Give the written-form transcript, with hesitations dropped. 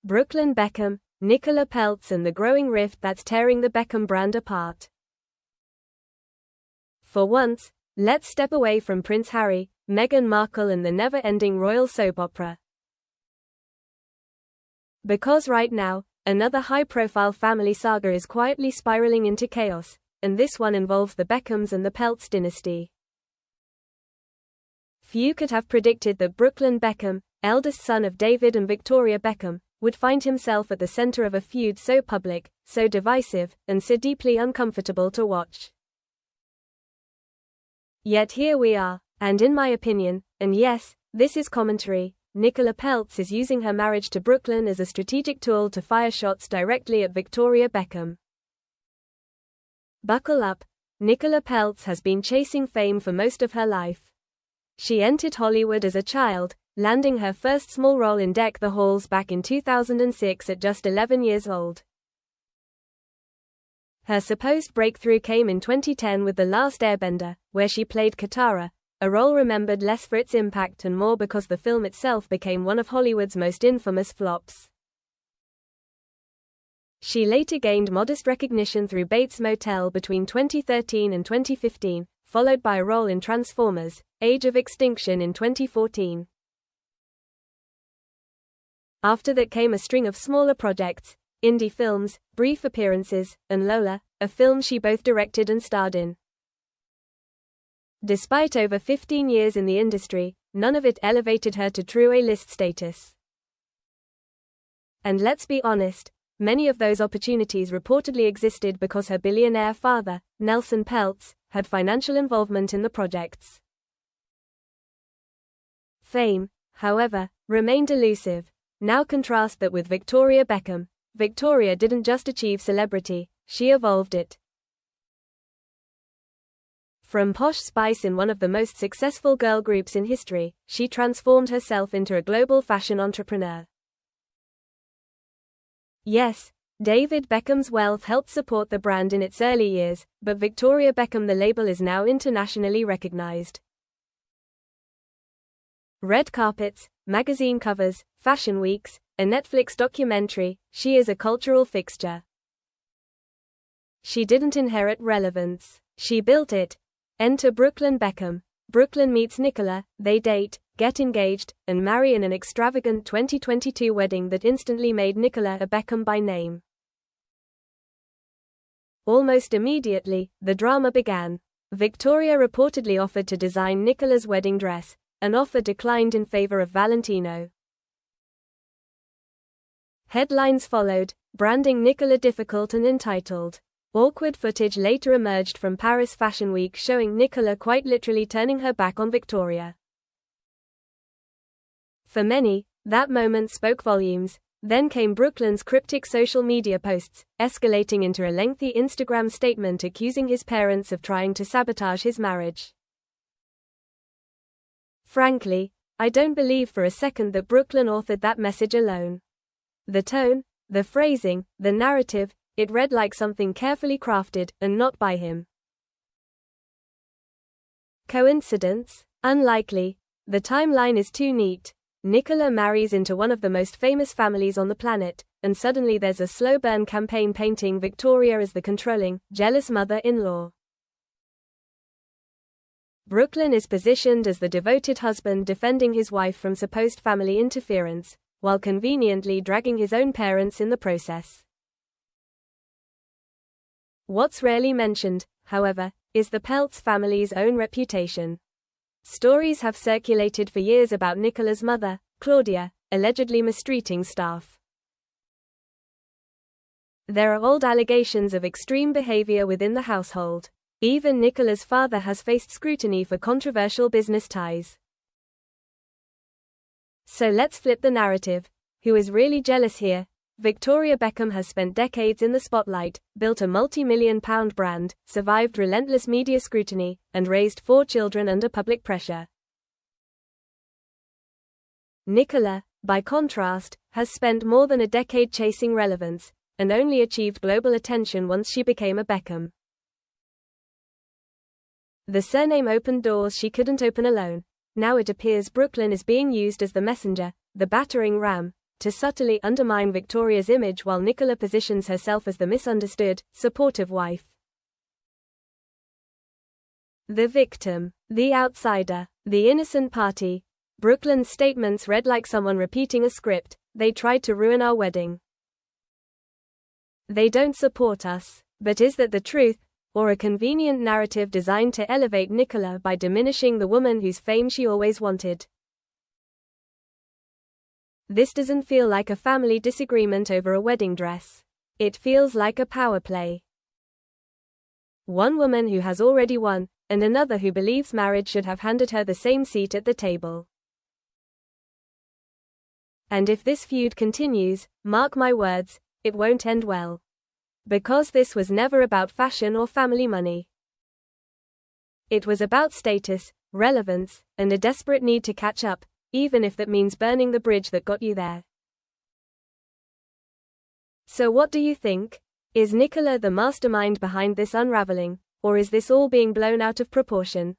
Brooklyn Beckham, Nicola Peltz, and the growing rift that's tearing the Beckham brand apart. For once, let's step away from Prince Harry, Meghan Markle, and the never-ending royal soap opera. Because right now, another high-profile family saga is quietly spiraling into chaos, and this one involves the Beckhams and the Peltz dynasty. Few could have predicted that Brooklyn Beckham, eldest son of David and Victoria Beckham, would find himself at the center of a feud so public, so divisive, and so deeply uncomfortable to watch. Yet here we are, and in my opinion, and yes, this is commentary, Nicola Peltz is using her marriage to Brooklyn as a strategic tool to fire shots directly at Victoria Beckham. Buckle up, Nicola Peltz has been chasing fame for most of her life. She entered Hollywood as a child, landing her first small role in Deck the Halls back in 2006 at just 11 years old. Her supposed breakthrough came in 2010 with The Last Airbender, where she played Katara, a role remembered less for its impact and more because the film itself became one of Hollywood's most infamous flops. She later gained modest recognition through Bates Motel between 2013 and 2015, followed by a role in Transformers: Age of Extinction in 2014. After that came a string of smaller projects, indie films, brief appearances, and Lola, a film she both directed and starred in. Despite over 15 years in the industry, none of it elevated her to true A-list status. And let's be honest, many of those opportunities reportedly existed because her billionaire father, Nelson Peltz, had financial involvement in the projects. Fame, however, remained elusive. Now contrast that with Victoria Beckham. Victoria didn't just achieve celebrity, she evolved it. From posh spice in one of the most successful girl groups in history, she transformed herself into a global fashion entrepreneur. Yes, David Beckham's wealth helped support the brand in its early years, but Victoria Beckham, the label, is now internationally recognized. Red carpets, magazine covers, fashion weeks, a Netflix documentary, she is a cultural fixture. She didn't inherit relevance, she built it. Enter Brooklyn Beckham. Brooklyn meets Nicola, they date, get engaged, and marry in an extravagant 2022 wedding that instantly made Nicola a Beckham by name. Almost immediately, the drama began. Victoria reportedly offered to design Nicola's wedding dress, an offer declined in favor of Valentino. Headlines followed, branding Nicola difficult and entitled. Awkward footage later emerged from Paris Fashion Week showing Nicola quite literally turning her back on Victoria. For many, that moment spoke volumes. Then came Brooklyn's cryptic social media posts, escalating into a lengthy Instagram statement accusing his parents of trying to sabotage his marriage. Frankly, I don't believe for a second that Brooklyn authored that message alone. The tone, the phrasing, the narrative, it read like something carefully crafted, and not by him. Coincidence? Unlikely. The timeline is too neat. Nicola marries into one of the most famous families on the planet, and suddenly there's a slow burn campaign painting Victoria as the controlling, jealous mother-in-law. Brooklyn is positioned as the devoted husband defending his wife from supposed family interference, while conveniently dragging his own parents in the process. What's rarely mentioned, however, is the Peltz family's own reputation. Stories have circulated for years about Nicola's mother, Claudia, allegedly mistreating staff. There are old allegations of extreme behavior within the household. Even Nicola's father has faced scrutiny for controversial business ties. So let's flip the narrative. Who is really jealous here? Victoria Beckham has spent decades in the spotlight, built a multi-million-pound brand, survived relentless media scrutiny, and raised 4 children under public pressure. Nicola, by contrast, has spent more than a decade chasing relevance, and only achieved global attention once she became a Beckham. The surname opened doors she couldn't open alone. Now it appears Brooklyn is being used as the messenger, the battering ram, to subtly undermine Victoria's image while Nicola positions herself as the misunderstood, supportive wife. The victim, the outsider, the innocent party. Brooklyn's statements read like someone repeating a script. They tried to ruin our wedding. They don't support us. But is that the truth, or a convenient narrative designed to elevate Nicola by diminishing the woman whose fame she always wanted? This doesn't feel like a family disagreement over a wedding dress. It feels like a power play. One woman who has already won, and another who believes marriage should have handed her the same seat at the table. And if this feud continues, mark my words, it won't end well. Because this was never about fashion or family money. It was about status, relevance, and a desperate need to catch up, even if that means burning the bridge that got you there. So what do you think? Is Nicola the mastermind behind this unraveling, or is this all being blown out of proportion?